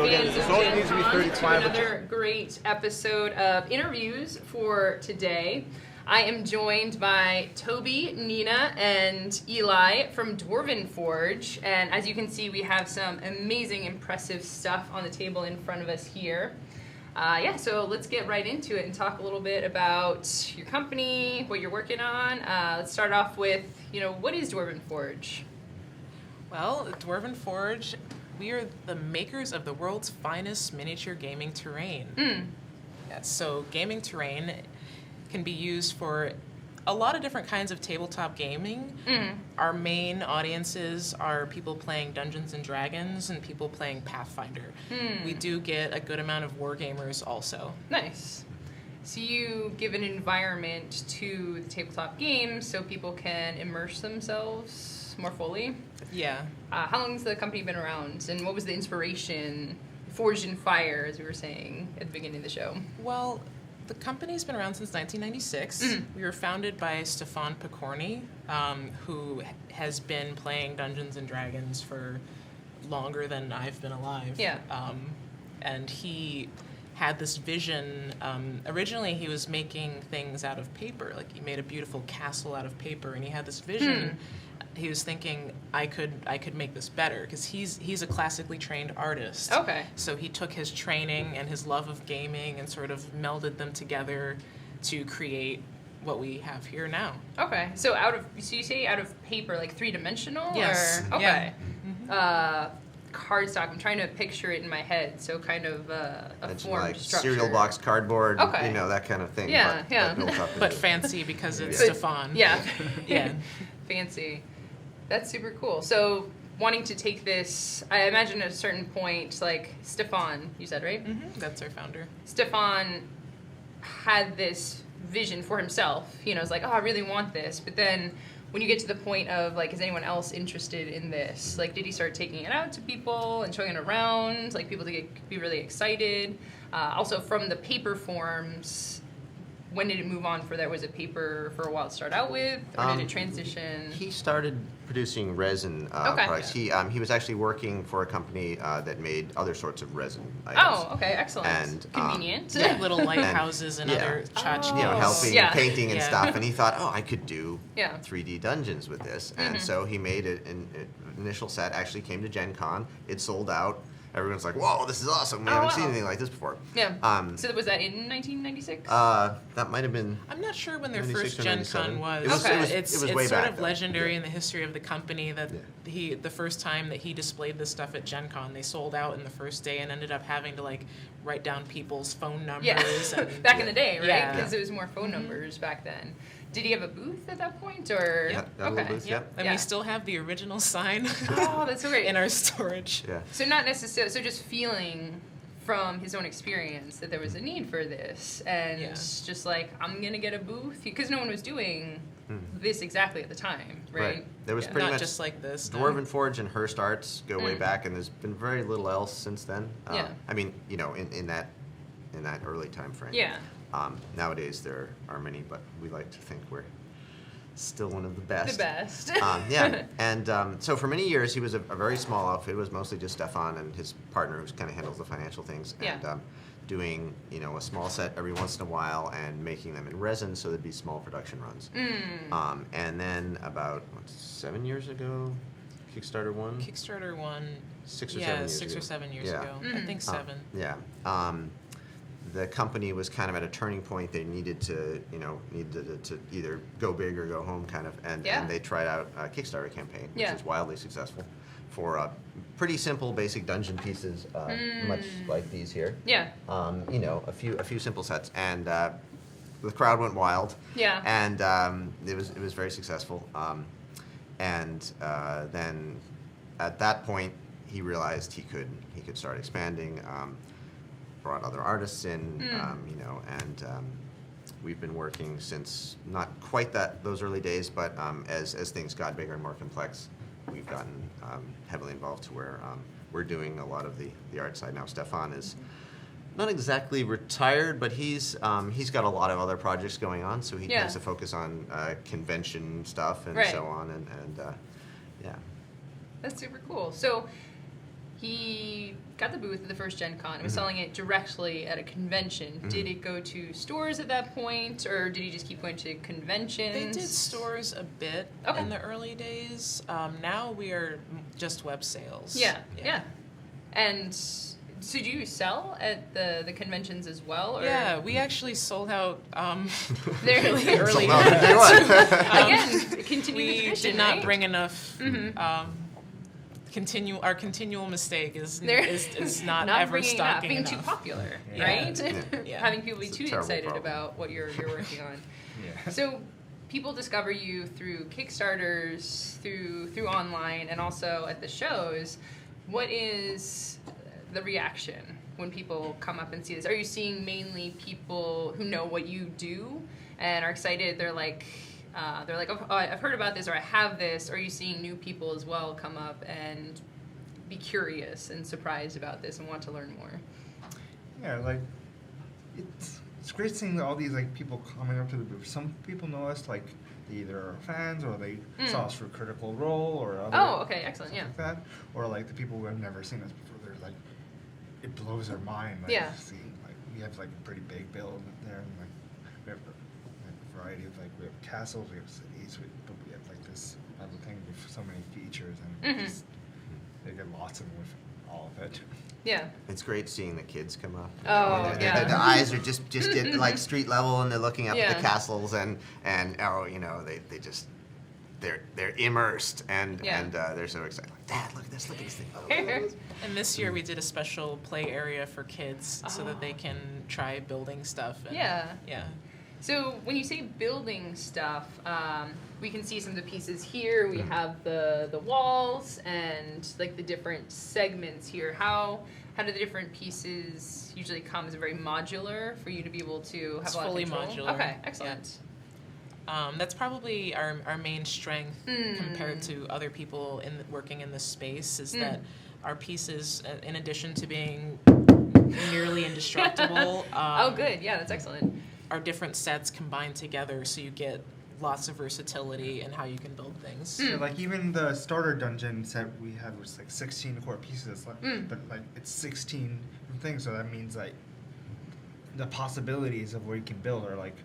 fans of So it needs to be Gen Con, 35. to another great episode of interviews for today. I am joined by Toby, Nina, and Eli from Dwarven Forge. And as you can see, we have some amazing, impressive stuff on the table in front of us here. So let's get right into it and talk a little bit about your company, what you're working on. Let's start off with, what is Dwarven Forge? Well, Dwarven Forge, we are the makers of the world's finest miniature gaming terrain. Yes, so gaming terrain can be used for a lot of different kinds of tabletop gaming. Our main audiences are people playing Dungeons and Dragons and people playing Pathfinder. We do get a good amount of wargamers also. Nice. So you give an environment to the tabletop games so people can immerse themselves more fully? Yeah. How long has the company been around, and what was the inspiration? Forged in fire, as we were saying at the beginning of the show. Well, the company's been around since 1996. We were founded by Stefan Picorni, who has been playing Dungeons and Dragons for longer than I've been alive. Yeah. And he had this vision. Originally, he was making things out of paper. Like, he made a beautiful castle out of paper, and he had this vision. He was thinking, I could make this better, because he's a classically trained artist. Okay. So he took his training and his love of gaming and sort of melded them together to create what we have here now. Okay. So you say out of paper, like three-dimensional? Yes. Or, okay. Yeah. Cardstock. I'm trying to picture it in my head. So kind of a It's formed like structure. cereal box cardboard, Okay. that kind of thing. Yeah, but, yeah. But built up But into- fancy because it's But- Stefan. Yeah. Yeah. Fancy. That's super cool. So wanting to take this, I imagine at a certain point, like Stefan, you said, right? That's our founder. Stefan had this vision for himself. It's like, I really want this. But then when you get to the point of, like, is anyone else interested in this? Like, did he start taking it out to people and showing it around, like, people to be really excited? Also, from the paper forms, when did it move on for that? Was it paper for a while to start out with, or did it transition? He started producing resin Okay. products. He was actually working for a company that made other sorts of resin items. Oh, okay, excellent. And, convenient. Like little lighthouses and yeah. other tchotchkes. Helping Yeah. painting and Yeah. stuff, and he thought, I could do Yeah. 3D dungeons with this, and so he made an initial set. Actually, came to Gen Con. It sold out. Everyone's like, "Whoa, this is awesome! We haven't seen anything like this before." Yeah. Um, So was that in 1996? That might have been. I'm not sure when their 96 first or Gen 97. Con was. It was- Okay. it was- It's it was way sort back, of though. legendary Yeah. in the history of the company that the first time that he displayed this stuff at Gen Con, they sold out in the first day and ended up having to write down people's phone numbers. Yeah. And, Back in the day, right? Yeah. Because it was more phone numbers back then. Did he have a booth at that point, or? Yeah, got a little booth, Yep. yeah. And Yeah. we still have the original sign Oh, that's so great. in our storage. Yeah. So not necessarily. So just feeling from his own experience that there was a need for this, and Yeah. just like, I'm gonna get a booth, because no one was doing this exactly at the time, right? There was Yeah. pretty Not much just like this. no. Dwarven Forge and Hearst Arts go way back, and there's been very little else since then. Yeah. I mean, in that early time frame. Yeah. Nowadays there are many, but we like to think we're still one of the best. The best. Yeah, and so for many years he was a very small outfit. It was mostly just Stefan and his partner, who kind of handles the financial things, Yeah. and doing a small set every once in a while and making them in resin, so there'd be small production runs. And then about 7 years ago, Kickstarter won. Kickstarter one. 6 or 7 years 6 ago. or 7 years Yeah. ago. I think 7. Yeah. The company was kind of at a turning point. They needed to either go big or go home, kind of, and they tried out a Kickstarter campaign, which Yeah. was wildly successful, for pretty simple, basic dungeon pieces, much like these here. Yeah. A few simple sets, and the crowd went wild. Yeah. And it was very successful. And then at that point, he realized he could start expanding. Brought other artists in, and we've been working since not quite those early days, but as things got bigger and more complex, we've gotten heavily involved to where we're doing a lot of the art side now. Stefan is not exactly retired, but he's got a lot of other projects going on, so he tends to focus on convention stuff and so on, and yeah. That's super cool. So he got the booth at the first Gen Con and was selling it directly at a convention. Did it go to stores at that point, or did you just keep going to conventions? They did stores a bit in the early days. Now we are just web sales. Yeah. And so do you sell at the conventions as well? Or? Yeah, we actually sold out really early. Again, continue the tradition, we did not right? bring enough. Our continual mistake is not ever stocking being enough. too popular, Yeah. right? Yeah. Having people be It's a too terrible excited problem. about what you're working on. Yeah. So people discover you through Kickstarters, through online, and also at the shows. What is the reaction when people come up and see this? Are you seeing mainly people who know what you do and are excited? They're like, oh, I've heard about this, or I have this. Or are you seeing new people as well come up and be curious and surprised about this and want to learn more? Yeah, like it's great seeing all these like people coming up to the booth. Some people know us like they either are fans or they saw us for Critical Role or other Oh, okay, excellent, stuff like that. Or like the people who have never seen us before. They're like, it blows their mind. Like, seeing like we have like a pretty big build there, and like we have a variety of like we have castles, we have cities, but we have like this other thing with so many features, and just, they get lost in with all of it. Yeah. It's great seeing the kids come up. Oh, And yeah. the eyes are just at like street level, and they're looking up at the Yeah. castles, and they just they're immersed, and they're so excited. Like, Dad, look at this thing. And this year we did a special play area for kids so that they can try building stuff. And, Yeah. So when you say building stuff, we can see some of the pieces here. We have the walls and like the different segments here. How do the different pieces usually come? Is it very modular for you to be able to have It's a lot fully of control? modular. Okay, excellent. That's probably our main strength compared to other people working in this space is that our pieces, in addition to being nearly indestructible, Oh, good. Yeah, that's excellent. are different sets combined together, so you get lots of versatility in how you can build things. So like even the starter dungeon set we had was like 16 core pieces, but like it's 16 things, so that means like the possibilities of what you can build are like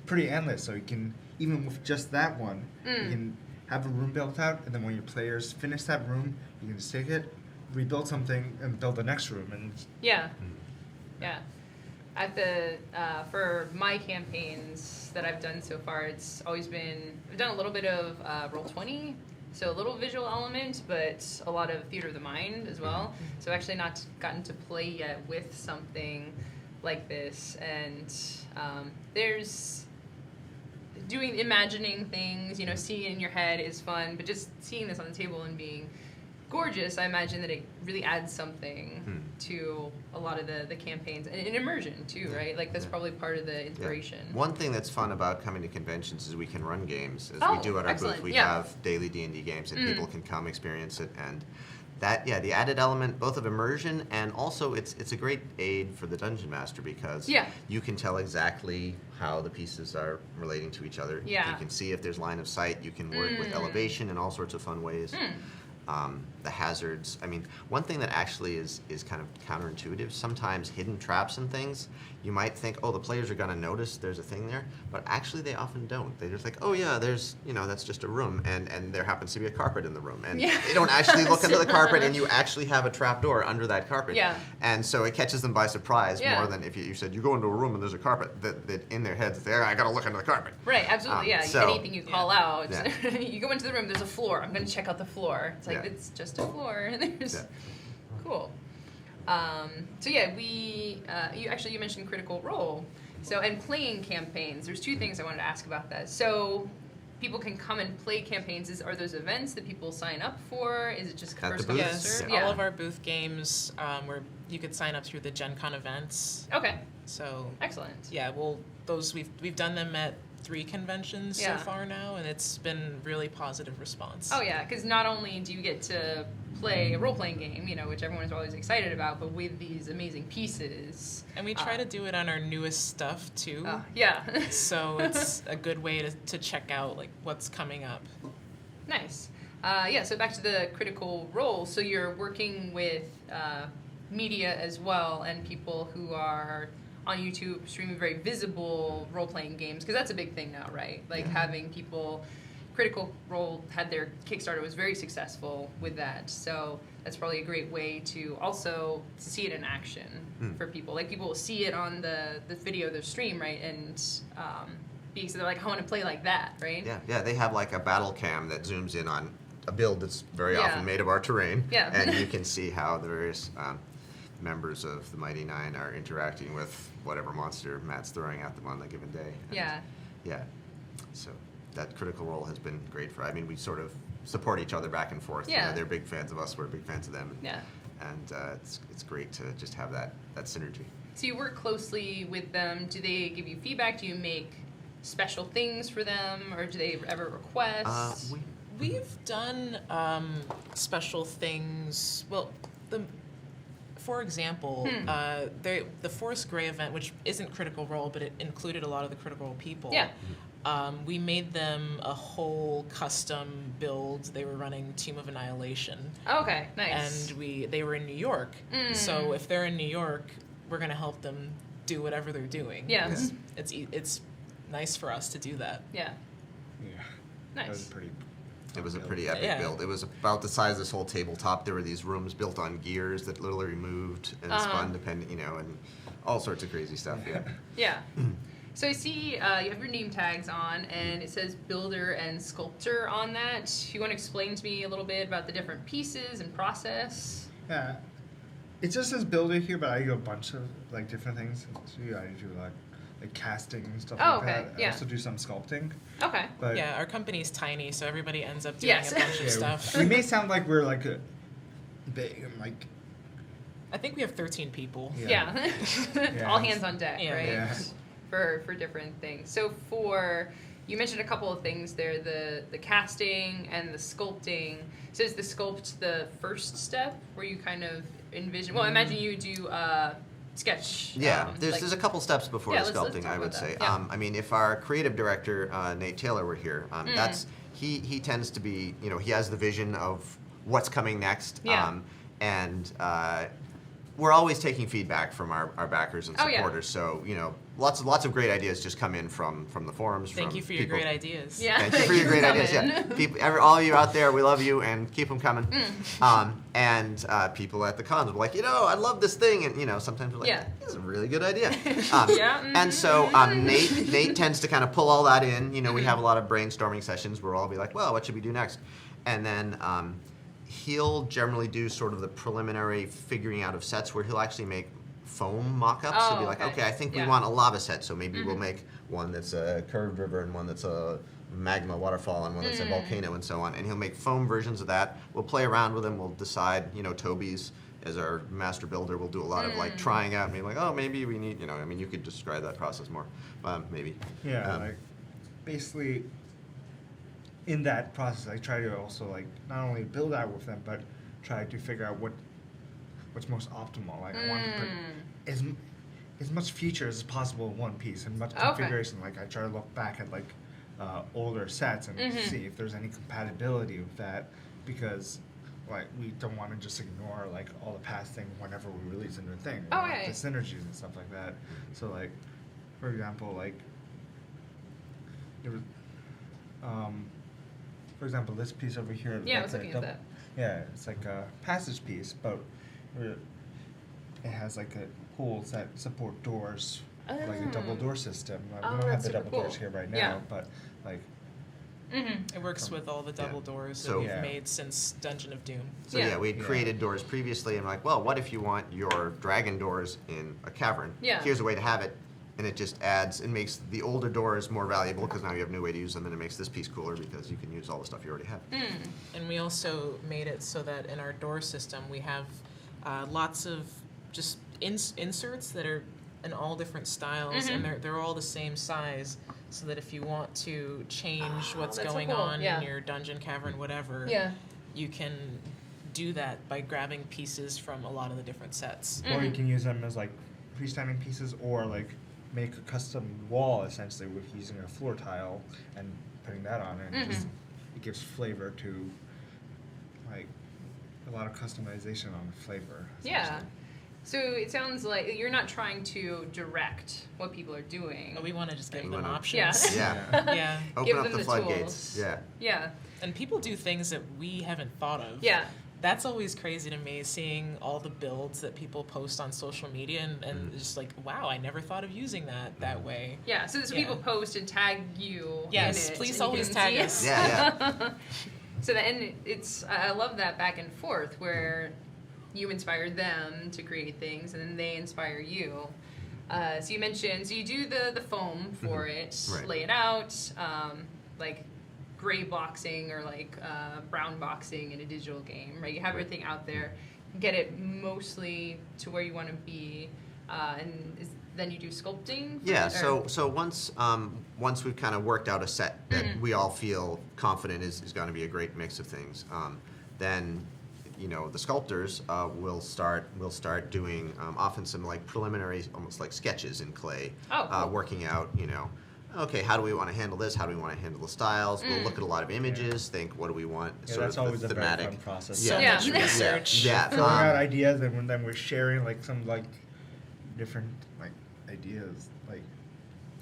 pretty endless. So you can, even with just that one, you can have a room built out, and then when your players finish that room, you can just take it, rebuild something, and build the next room. And Yeah. At the for my campaigns that I've done so far, it's always been I've done a little bit of Roll20, so a little visual element, but a lot of theater of the mind as well. So I've actually not gotten to play yet with something like this, and there's imagining things, seeing it in your head is fun, but just seeing this on the table and being gorgeous, I imagine that it really adds something to a lot of the campaigns, and immersion too, right? Like that's probably part of the inspiration. Yeah. One thing that's fun about coming to conventions is we can run games, as we do at our excellent. booth. We Yeah. have daily D&D games, and people can come experience it, and that, the added element both of immersion, and also it's a great aid for the dungeon master, because you can tell exactly how the pieces are relating to each other. Yeah. You can see if there's line of sight. You can work with elevation in all sorts of fun ways. The hazards. I mean, one thing that actually is kind of counterintuitive, sometimes hidden traps and things, you might think, oh, the players are going to notice there's a thing there, but actually they often don't. They're just like, oh yeah, there's, that's just a room, and there happens to be a carpet in the room. And they don't actually look under the carpet, and you actually have a trap door under that carpet. Yeah. And so it catches them by surprise more than if you said, you go into a room and there's a carpet, that in their heads, I got to look under the carpet. Right, absolutely, anything you call out. Yeah. You go into the room, there's a floor. I'm going to check out the floor. It's like, it's just a floor. There's cool. So you mentioned Critical Role. So, and playing campaigns. There's two things I wanted to ask about that. So, people can come and play campaigns. Are those events that people sign up for? Is it just At first the come booth? first Yes, served? all of our booth games where you could sign up through the Gen Con events. Okay, So excellent. yeah, well, those we've done them at 3 conventions so far now, and it's been really positive response. Oh yeah, because not only do you get to play a role-playing game, which everyone is always excited about, but with these amazing pieces. And we try to do it on our newest stuff too. Yeah. So it's a good way to check out like what's coming up. Nice. So back to the Critical Role. So you're working with media as well, and people who are on YouTube streaming very visible role-playing games, because that's a big thing now, right? Like having people, Critical Role had their Kickstarter was very successful with that, so that's probably a great way to also see it in action for people. Like people will see it on the video of their stream, right? And because they're like, I want to play like that, right? Yeah, they have like a battle cam that zooms in on a build that's very often made of our terrain, and you can see how the various members of the Mighty Nine are interacting with whatever monster Matt's throwing at them on the given day. And yeah. So that Critical Role has been great for. I mean, we sort of support each other back and forth. Yeah. You know, they're big fans of us. We're big fans of them. Yeah. And it's great to just have that synergy. So you work closely with them. Do they give you feedback? Do you make special things for them, or do they ever request? We've done special things. Well, for example, the Forest Grey event, which isn't Critical Role, but it included a lot of the Critical Role people. Yeah. We made them a whole custom build. They were running Tomb of Annihilation. Okay, nice. And they were in New York. So if they're in New York, we're going to help them do whatever they're doing. Yeah. It's nice for us to do that. Yeah. Yeah. Nice. That was pretty. It was a pretty epic build. It was about the size of this whole tabletop. There were these rooms built on gears that literally moved and spun depending, and all sorts of crazy stuff. Yeah. Yeah. So I see you have your name tags on, and it says builder and sculptor on that. You want to explain to me a little bit about the different pieces and process? Yeah. It just says builder here, but I do a bunch of like different things. So I do like casting and stuff like that. Yeah. I also do some sculpting. Okay. But Yeah, our company's tiny, so everybody ends up doing a bunch of stuff. We may sound like we're like a big, like. I think we have 13 people. Yeah. All hands on deck, Yeah. right? Yeah. For different things. So you mentioned a couple of things there, the casting and the sculpting. So is the sculpt the first step where you kind of envision? Well, I imagine you do sketch. Yeah, there's a couple steps before the let's sculpting, talk I would about say. that. Yeah. I mean, if our creative director, Nate Taylor, were here, he tends to be, he has the vision of what's coming next. Yeah. And we're always taking feedback from our backers and supporters. So, lots of great ideas just come in from the forums. Thank you for your great ideas. Yeah. Thank you for your great ideas. Yeah, all of you out there, we love you and keep them coming. And people at the cons were like, I love this thing, and sometimes we're like, this is a really good idea. And so Nate tends to kind of pull all that in. We have a lot of brainstorming sessions where we'll all be like, well, what should we do next? And then he'll generally do sort of the preliminary figuring out of sets where he'll actually make foam mock-ups. He'll be like, okay, I think we want a lava set, so maybe we'll make one that's a curved river and one that's a magma waterfall and one that's a volcano and so on. And he'll make foam versions of that. We'll play around with them. We'll decide, Toby's as our master builder will do a lot of like trying out and being like, oh, maybe we need, you could describe that process more, maybe. Yeah, like basically in that process, I try to also like not only build out with them, but try to figure out what's most optimal. Like I want to put as much features as possible in one piece and much configuration. Like I try to look back at like older sets and see if there's any compatibility with that, because like we don't want to just ignore like all the past things whenever we release a new thing. We want the synergies and stuff like that. So like, for example, like there was for example, this piece over here. Yeah, I was looking at that. Yeah, it's like a passage piece, but it has like holes that support doors, like a double door system. We don't have the double doors here right now, but like. It works with all the double doors that we've made since Dungeon of Doom. So we had created doors previously, and like, well, what if you want your dragon doors in a cavern? Yeah. Here's a way to have it. And it just adds and makes the older doors more valuable because now you have a new way to use them, and it makes this piece cooler because you can use all the stuff you already have. And we also made it so that in our door system we have lots of just inserts that are in all different styles, and they're all the same size, so that if you want to change what's going on in your dungeon, cavern, whatever, you can do that by grabbing pieces from a lot of the different sets. Or you can use them as like freestanding pieces, or like make a custom wall essentially with using a floor tile and putting that on, and it gives flavor to like a lot of customization on flavor. Yeah. So it sounds like you're not trying to direct what people are doing. We want to just give We them wanna- options. Yeah. Yeah. Open Give up them the the floodgates. tools. Yeah. Yeah. And people do things that we haven't thought of. Yeah. That's always crazy to me, seeing all the builds that people post on social media and just like, wow, I never thought of using that way. Yeah. So people post and tag you. Yes, in it, please and you always can tag see us. it. Yeah, So then I love that back and forth where you inspire them to create things and then they inspire you. So you mentioned, so you do the foam for it, Right. lay it out, like gray boxing or like brown boxing in a digital game, right? You have Right. everything out there, get it mostly to where you want to be, and then you do sculpting? for Yeah, it, or- so once we've kind of worked out a set that we all feel confident is going to be a great mix of things, then the sculptors will start doing often some like preliminary, almost like sketches in clay, Oh, cool. working out okay, how do we want to handle this? How do we want to handle the styles? We'll look at a lot of images, think what do we want, Yeah, sort that's of always the a very thematic. fun process. So Yeah. much Yeah. research. Yeah, Throwing out ideas, and then we're sharing like some like different like ideas, like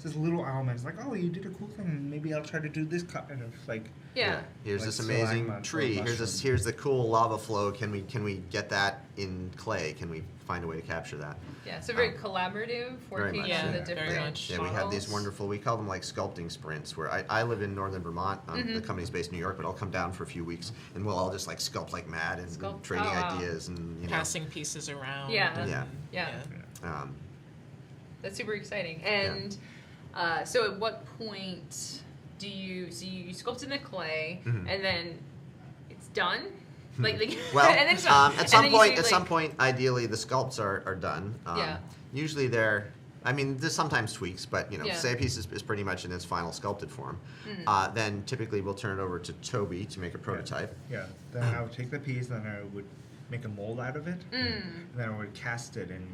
just little elements. Like, oh, you did a cool thing. Maybe I'll try to do this kind of like. Yeah. Here's Like this stalagmite amazing or tree. mushroom. Here's the cool lava flow. Can we get that in clay? Can we find a way to capture that? Yeah, so very collaborative, very working much, on yeah. the Very different much. Yeah, we have these models. wonderful. We call them like sculpting sprints. Where I live in northern Vermont. The company's based in New York, but I'll come down for a few weeks, and we'll all just like sculpt like mad and Sculpt- trading oh, wow. ideas and Passing pieces around. Yeah. and- Yeah. Um, That's super exciting. And so at what point do you sculpt in the clay and then it's done? Like well, and then it's done. at And some then you point, see, at like- some point, ideally the sculpts are done. Yeah. Usually they're. I mean, there's sometimes tweaks, but Yeah. say a piece is pretty much in its final sculpted form. Then typically we'll turn it over to Toby to make a prototype. Yeah. Then I would take the piece, then I would make a mold out of it, and then I would cast it in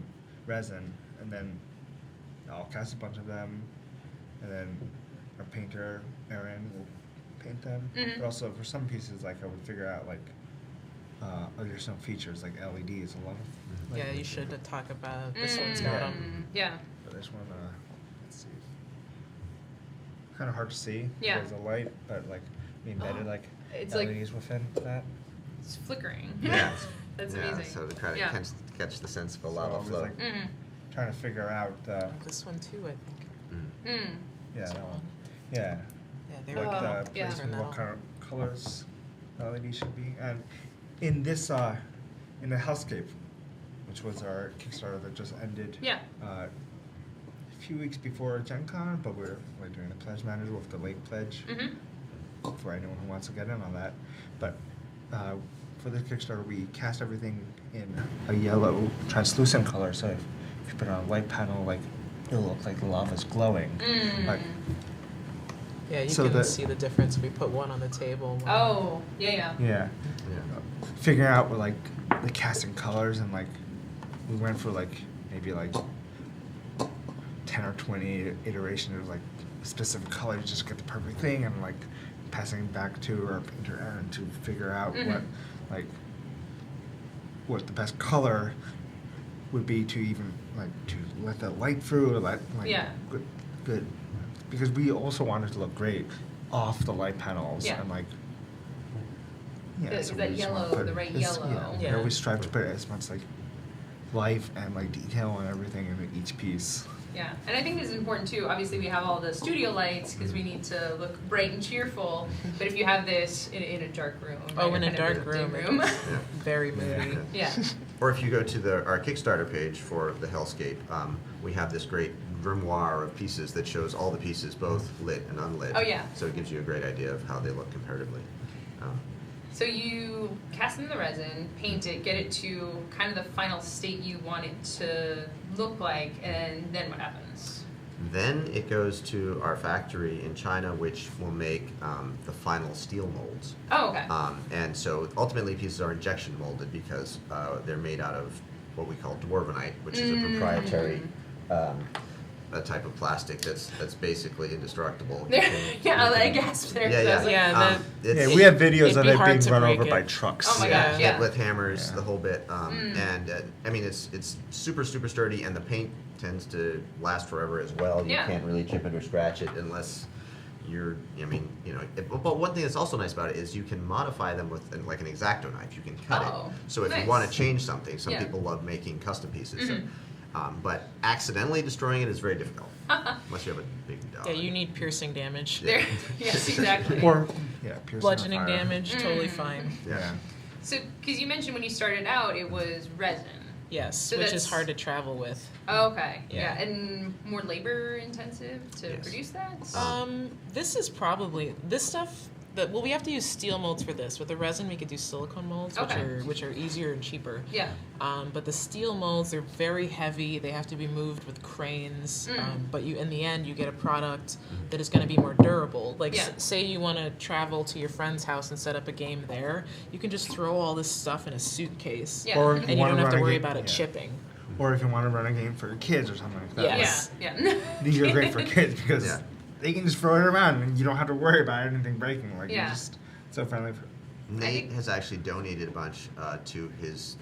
resin, and then I'll cast a bunch of them, and then our painter Aaron will paint them. But also for some pieces, like I would figure out like additional features like LEDs. A lot of like, Yeah, you should talk about this one's got Yeah. 'em. Yeah. But this one, let's see, kind of hard to see Yeah. because of the light, but like we embedded Oh, like it's like- LEDs within that. It's flickering. Yeah. That's Yeah, amazing. so to try to Yeah. catch the sense of a So I lava was, flow. like, trying to figure out This one too, I think. yeah, This that one. one. Yeah. Yeah, there Like we go. the yeah. placement, Turn that what on. kind of colors the LED should be. And in this, in the Hellscape, which was our Kickstarter that just ended Yeah. a few weeks before Gen Con, but we're doing the pledge manager with the late pledge for anyone who wants to get in on that. But for this Kickstarter, we cast everything in a yellow translucent color. So if you put it on a light panel, like it'll look like the lava's glowing. Like, Yeah, you So can the- see the difference. We put one on the table. one- Oh, yeah. yeah. Yeah. Figuring out what, like the casting colors, and like we went for like maybe like 10 or 20 iterations of like a specific color to just get the perfect thing, and like passing back to our painter Aaron to figure out what the best color would be to even like to let the light through, or let like Yeah. good because we also wanted to look great off the light panels. Yeah. And like That- so that we just wanna yellow, put the right this- yellow. We Yeah. always strive to put as much like life and like detail and everything in each piece. Yeah, and I think this is important too. Obviously, we have all the studio lights because we need to look bright and cheerful. But if you have this in a dark room, Oh, right, in a kind dark of room. dim it's Very moody. yeah. Or if you go to our Kickstarter page for the Hellscape, we have this great grimoire of pieces that shows all the pieces, both lit and unlit. Oh, yeah. So it gives you a great idea of how they look comparatively. So you cast in the resin, paint it, get it to kind of the final state you want it to look like, and then what happens? Then it goes to our factory in China, which will make the final steel molds. Oh, okay. And so ultimately pieces are injection molded because they're made out of what we call dwarvenite, which is a proprietary a type of plastic that's basically indestructible. There, You can- I gasped there. Yeah, 'cause I was yeah. like, Yeah, It's- Yeah, we have videos it'd of be it hard being to run break over it. by trucks. Oh my gosh, hit yeah. with hammers, Yeah. the whole bit. And I mean, it's super sturdy, and the paint tends to last forever as well. You Yeah. can't really chip it or scratch it unless you're. I mean, but one thing that's also nice about it is you can modify them with like an X-Acto knife. You can cut Oh, it. So if nice. you want to change something, some Yeah. people love making custom pieces. Mhm. But accidentally destroying it is very difficult unless you have a big dog. Yeah, you need piercing damage. Yeah. There, yes, exactly. Or piercing Bludgeoning fire. damage, totally Mm. fine. Yeah. So, because you mentioned when you started out, it was resin. Yes, So which that's- is hard to travel with. Oh, okay. Yeah. Yeah. And more labor intensive to Yes. produce that? This is probably this stuff. Well, we have to use steel molds for this. With the resin, we could do silicone molds, Okay. which are easier and cheaper. Yeah. But the steel molds, they're very heavy. They have to be moved with cranes. But in the end, you get a product that is going to be more durable. Like, Yeah. say you want to travel to your friend's house and set up a game there, you can just throw all this stuff in a suitcase, Yeah. Or and you wanna don't have to run a worry game- about it yeah. chipping. Or if you want to run a game for your kids or something like that. Yes. Yeah. Yeah. These are great for kids because Yeah. they can just throw it around and you don't have to worry about anything breaking. Like, Yeah. you're just so friendly. For, Nate has actually donated a bunch to his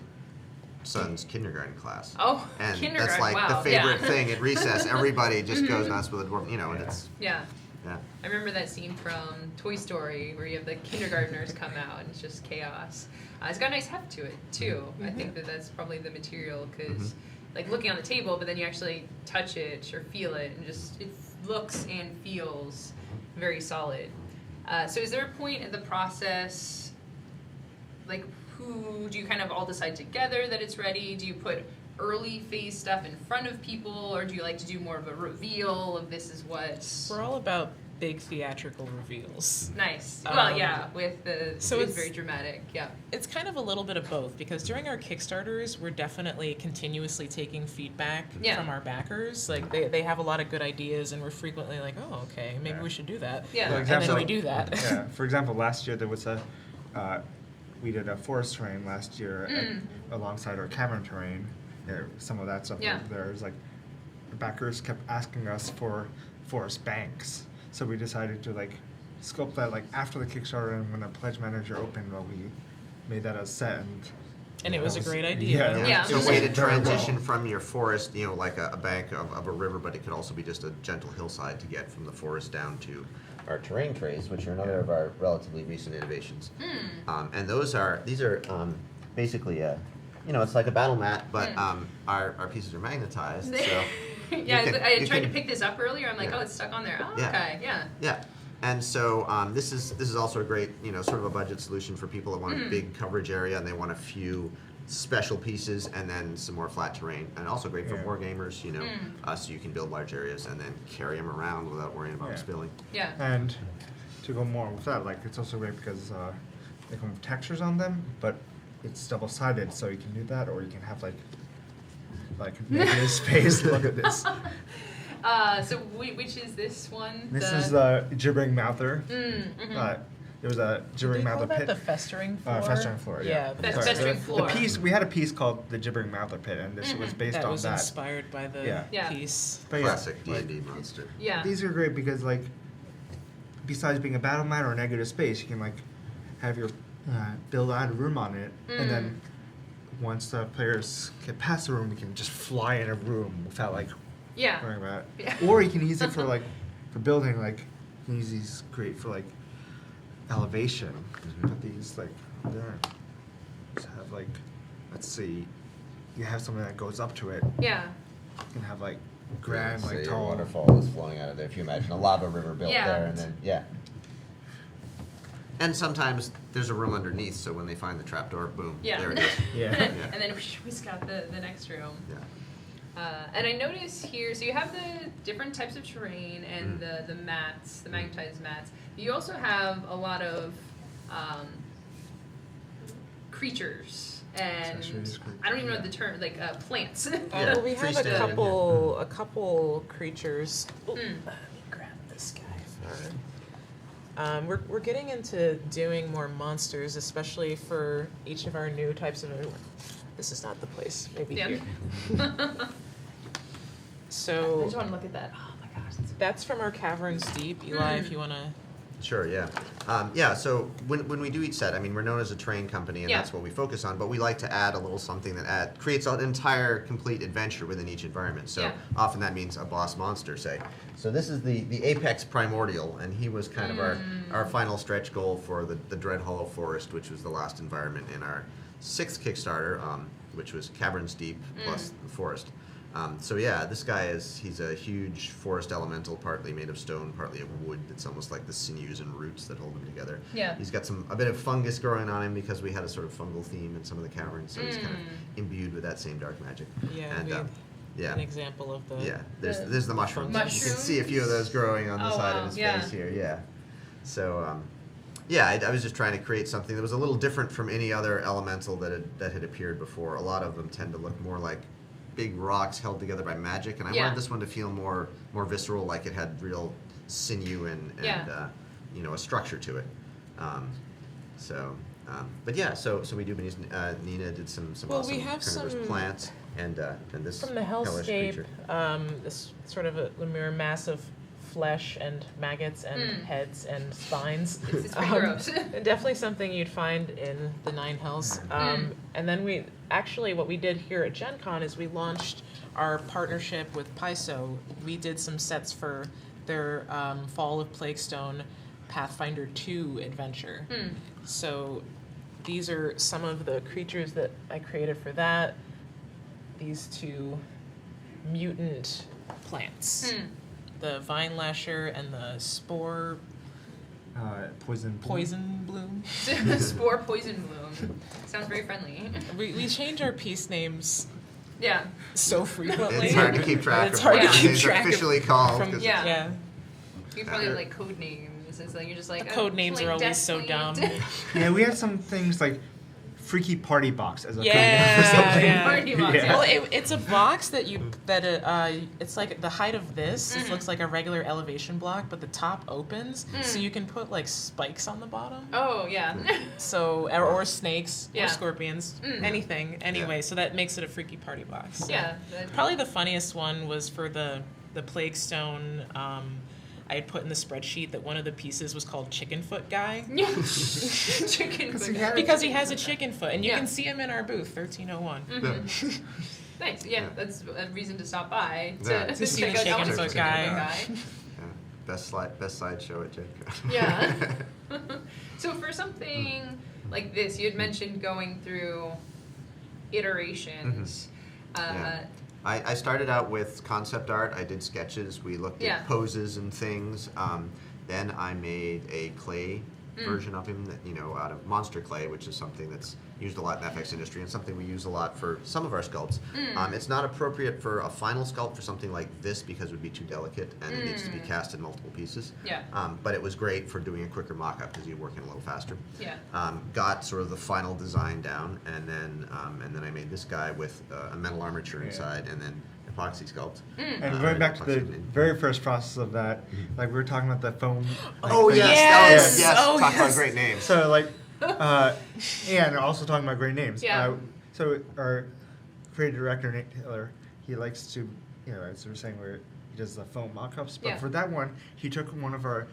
son's kindergarten class. Oh, And kindergarten. that's like wow. the favorite yeah. thing at recess. Everybody just goes nuts with a dwarf, and Yeah. it's Yeah. yeah. I remember that scene from Toy Story where you have the kindergartners come out and it's just chaos. It's got a nice heft to it too. I think that's probably the material because, like looking on the table, but then you actually touch it or feel it, and just it looks and feels very solid. So, is there a point in the process, like who do you kind of all decide together that it's ready? Do you put early phase stuff in front of people, or do you like to do more of a reveal of this is what? We're all about big theatrical reveals. Nice. Well, Um, yeah, with the so it's it's- very dramatic. Yeah. It's kind of a little bit of both because during our Kickstarters, we're definitely continuously taking feedback Yeah. from our backers. Like they have a lot of good ideas, and we're frequently like, oh, okay, maybe Yeah. we should do that. Yeah. For And then example- we do that. yeah. For example, last year there was we did a forest terrain last year alongside our cavern terrain. Yeah, some of that stuff. Yeah. There's like the backers kept asking us for forest banks, so we decided to like sculpt that like after the Kickstarter, and when the pledge manager opened, well, we made that a set, And it was a that great idea. Yeah, Yeah. It's a way to very well. transition from your forest, like a bank of a river, but it could also be just a gentle hillside to get from the forest down to our terrain trays, which are another of our relatively recent innovations. And these are basically it's like a battle mat, but our pieces are magnetized. So Yeah, you can- I you tried to can- pick this up earlier. I'm like, Yeah. oh, it's stuck on there. Oh, Yeah. okay, yeah. Yeah, and so this is also a great sort of a budget solution for people that want a big coverage area and they want a few special pieces and then some more flat terrain, and also great for Yeah. war gamers, so you can build large areas and then carry them around without worrying about Yeah. spilling. Yeah. and to go more with that, like it's also great because they come with textures on them, but it's double-sided, so you can do that, or you can have like negative space. Look at this. So which is this one? This is the gibbering mouther. mhm. There was a Did gibbering they call mouther that pit. the festering floor? Festering floor, yeah. the Fest- festering floor. The piece we had a piece called the gibbering mouther pit, and this was based that on was that. inspired by the Yeah. Yeah. piece. But yeah, Classic like, D&D monster. Yeah. these are great because like, besides being a battle mat or a negative space, you can like have your build out a room on it, and then once the players get past the room, you can just fly in a room without like Yeah. worrying about it. Yeah. Or you can use it for like for building, like you can use these great for like elevation. Put these like there. Just have like, let's see, you have something that goes up to it. Yeah. You can have like grand, Say like your tall. waterfall is flowing out of there. If you imagine a lava river built Yeah. there, and then and sometimes there's a room underneath, so when they find the trapdoor, boom, Yeah. there it is. Yeah. And then we got the next room. Yeah. And I notice here, so you have the different types of terrain and the mats, the magnetized mats. But you also have a lot of creatures and Accessories, I don't even know the term, like plants. Yeah, Well, we have freestanding, a couple creatures. Ooh, let me grab this guy for. We're getting into doing more monsters, especially for each of our new types of. This is not the place. Maybe Yeah. here. So I just want to look at that. Oh my gosh. that's from our Caverns Deep. Eli, if you want to... Sure, yeah. Yeah, so when we do each set, I mean, we're known as a terrain company, and Yeah. that's what we focus on, but we like to add a little something that creates an entire complete adventure within each environment. So Yeah. often that means a boss monster, say. So this is the Apex Primordial, and he was kind of our final stretch goal for the Dread Hollow Forest, which was the last environment in our 6th Kickstarter, which was Caverns Deep plus the Forest. So yeah, this guy he's a huge forest elemental, partly made of stone, partly of wood. It's almost like the sinews and roots that hold him together. Yeah. He's got a bit of fungus growing on him because we had a sort of fungal theme in some of the caverns, so he's kind of imbued with that same dark magic. Yeah, and, we have yeah. an example of the... Yeah, there's the mushrooms. You can Mushrooms? see a few of those growing on the Oh, side wow, of his yeah. face here, yeah. So, yeah, I was just trying to create something that was a little different from any other elemental that had appeared before. A lot of them tend to look more like big rocks held together by magic, and I Yeah. wanted this one to feel more visceral, like it had real sinew and a structure to it. But yeah, so we do. Nina did some Well, awesome we have carnivorous some- plants and this From the hellish hellscape, creature. this sort of a mere mass of flesh and maggots and heads and spines. It's pretty gross. And definitely something you'd find in the Nine Hells. And then what we did here at Gen Con is we launched our partnership with Paizo. We did some sets for their Fall of Plaguestone Pathfinder 2 adventure. So these are some of the creatures that I created for that. These 2 mutant plants. The Vine Lasher and the Spore Poison Bloom. Spore Poison Bloom. Sounds very friendly. We change our piece names Yeah. so frequently. It's hard to keep track It's of hard what to Yeah. keep things are track of officially called. from- 'cause Yeah. Yeah. You probably have like code names. It's like you're just like The code names are like always so Deathblade. dumb. Yeah, we had some things like Freaky Party Box as a Yeah, code name or something. yeah. Party box, Yeah. Well, it's a box that it's like the height of this. It looks like a regular elevation block, but the top opens, so you can put like spikes on the bottom. Oh yeah. So or snakes Yeah. or scorpions, anything. Anyway, so that makes it a freaky party box. Yeah. Probably the funniest one was for the Plague Stone. I had put in the spreadsheet that one of the pieces was called Chicken Foot Guy Chicken foot. because he has a chicken foot, and you Yeah. can see him in our booth, 1301. Nice. Yeah, that's a reason to stop by Yeah. To see check the out chicken Elmer's foot Chicken guy. Yeah. Best side show at Gen Con. Yeah. So for something like this, you had mentioned going through iterations. Yeah. I started out with concept art. I did sketches. We looked Yeah. at poses and things. Then I made a clay version of him, out of monster clay, which is something that's used a lot in the FX industry and something we use a lot for some of our sculpts. It's not appropriate for a final sculpt for something like this because it would be too delicate and it needs to be cast in multiple pieces. Yeah. But it was great for doing a quicker mock-up because you're working a little faster. Yeah. Got sort of the final design down, and then I made this guy with a metal armature inside, and then epoxy sculpt. And going back to the epoxy made. very first process of that, like we were talking about the foam. Oh thing. yes, Yes! Oh, Talk about yes. great names. So like, and also talking about great names. Yeah. So our creative director Nick Taylor, he likes to, as we were saying, where he does the foam mock-ups. But Yeah. for that one, he took one of our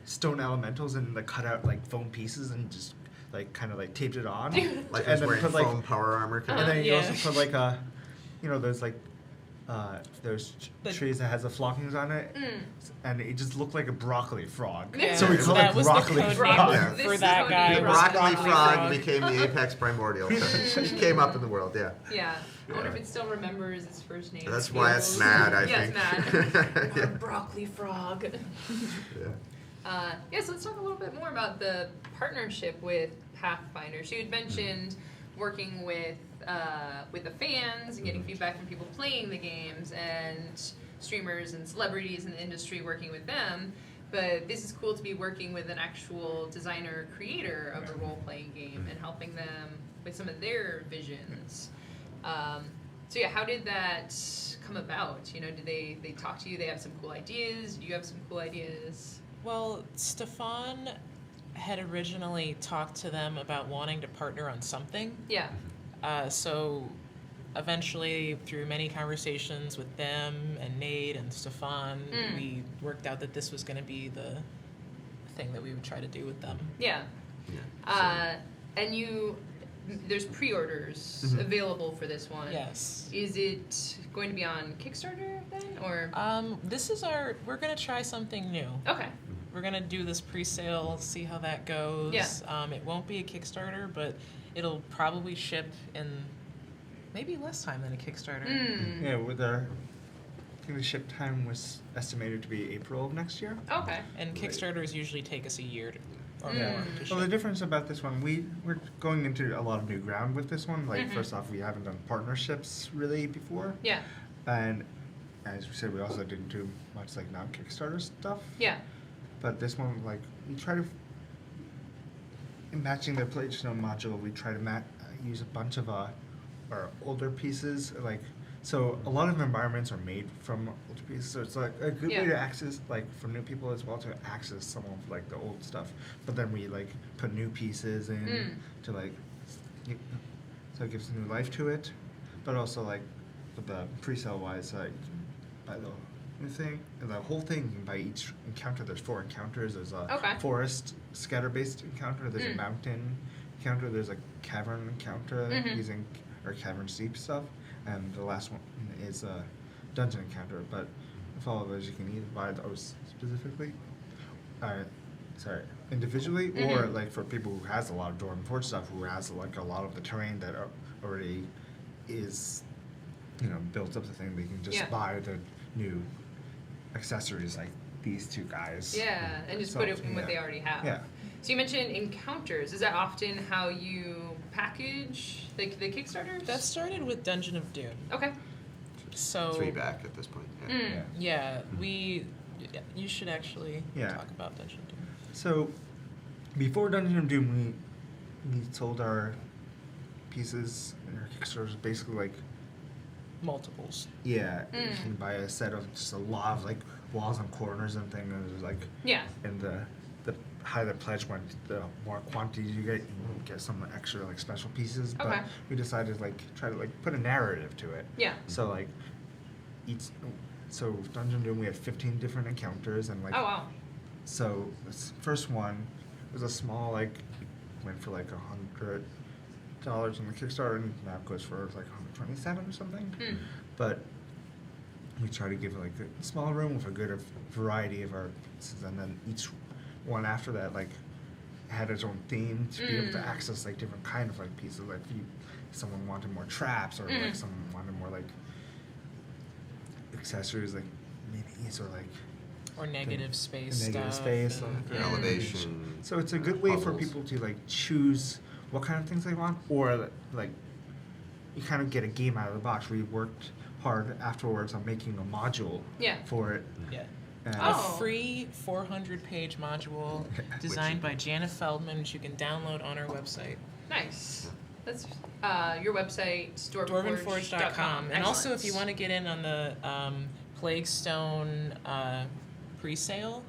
stone elementals and like cut out like foam pieces and just like kind of like taped it on. Like I and was wearing put like, foam power armor. Kind and of. then he Yeah. also put like those like. Those The- trees that has the flockings on it, and it just looked like a broccoli frog. Yeah. So we So call that it was the broccoli code frog. name Yeah. This for is that code guy. name. The was broccoli frog became the apex primordial. He came up in the world, yeah. Yeah. I wonder Yeah. if it still remembers its first name. That's why it's Feels- mad, I yeah, think. it's mad. Yeah. Broccoli frog. Yeah. So let's talk a little bit more about the partnership with Pathfinder. So you had mentioned working with the fans and getting feedback from people playing the games and streamers and celebrities in the industry working with them. But this is cool to be working with an actual designer creator of a role-playing game and helping them with some of their visions. So yeah, how did that come about? Did they talk to you? They have some cool ideas? Do you have some cool ideas? Well, Stefan had originally talked to them about wanting to partner on something. Yeah. So eventually, through many conversations with them and Nate and Stefan, we worked out that this was going to be the thing that we would try to do with them. Yeah. And there's pre-orders available for this one. Yes. Is it going to be on Kickstarter then, or? We're going to try something new. Okay. We're going to do this pre-sale, see how that goes. Yeah. It won't be a Kickstarter, but it'll probably ship in maybe less time than a Kickstarter. Yeah, I think the ship time was estimated to be April of next year. Okay. And Kickstarters usually take us a year or Mm. more to ship. Well, the difference about this one, we're going into a lot of new ground with this one. Like, first off, we haven't done partnerships really before. Yeah. And as we said, we also didn't do much, like, non-Kickstarter stuff. Yeah. But this one, like, we try to, in matching the Playtone module, we try to use a bunch of our older pieces. Like, so a lot of environments are made from older pieces, so it's like a good way to access, like, for new people as well, to access some of, like, the old stuff. But then we, like, put new pieces in to, like, so it gives new life to it. But also, like, with the pre-sale wise, like, by the whole thing, you can buy each encounter. There's 4 encounters. There's a forest scatter-based encounter. There's a mountain encounter. There's a cavern encounter using or cavern steep stuff, and the last one is a dungeon encounter. But with all of those, you can either buy those specifically, individually, or like for people who has a lot of Dwarven Forge stuff, who has like a lot of the terrain that already is, built up the thing. They can just buy the new accessories like these 2 guys. Yeah, and just put it in what they already have. Yeah. So you mentioned encounters. Is that often how you package the Kickstarters? That started with Dungeon of Doom. Okay. So 3 back at this point. Yeah, you should actually talk about Dungeon of Doom. So before Dungeon of Doom, we sold our pieces and our Kickstarters basically like multiples. Yeah, you can buy a set of just a lot of like walls and corners and things. And like and the higher the pledge went, the more quantity you get some extra like special pieces. Okay. But we decided to like try to like put a narrative to it. Yeah. So like Dungeon of Doom, we had 15 different encounters and like. Oh wow. So this first one was a small like went for like $100 on the Kickstarter, and now it goes for like 127 or something. But we try to give like a small room with a good variety of our pieces, and then each one after that like had its own theme to be able to access like different kind of like pieces. Like if someone wanted more traps, or like someone wanted more like accessories like minis, or like negative space negative stuff. Space, Elevation. So it's a good way for puzzles. people to like choose what kind of things they want, or like you kind of get a game out of the box. We worked hard afterwards on making a module for it. Yeah. And A free 400-page module designed by Jana Feldman, which you can download on our website. Nice. That's your website, dwarvenforge.com. And also, if you want to get in on the Plaguestone pre-sale,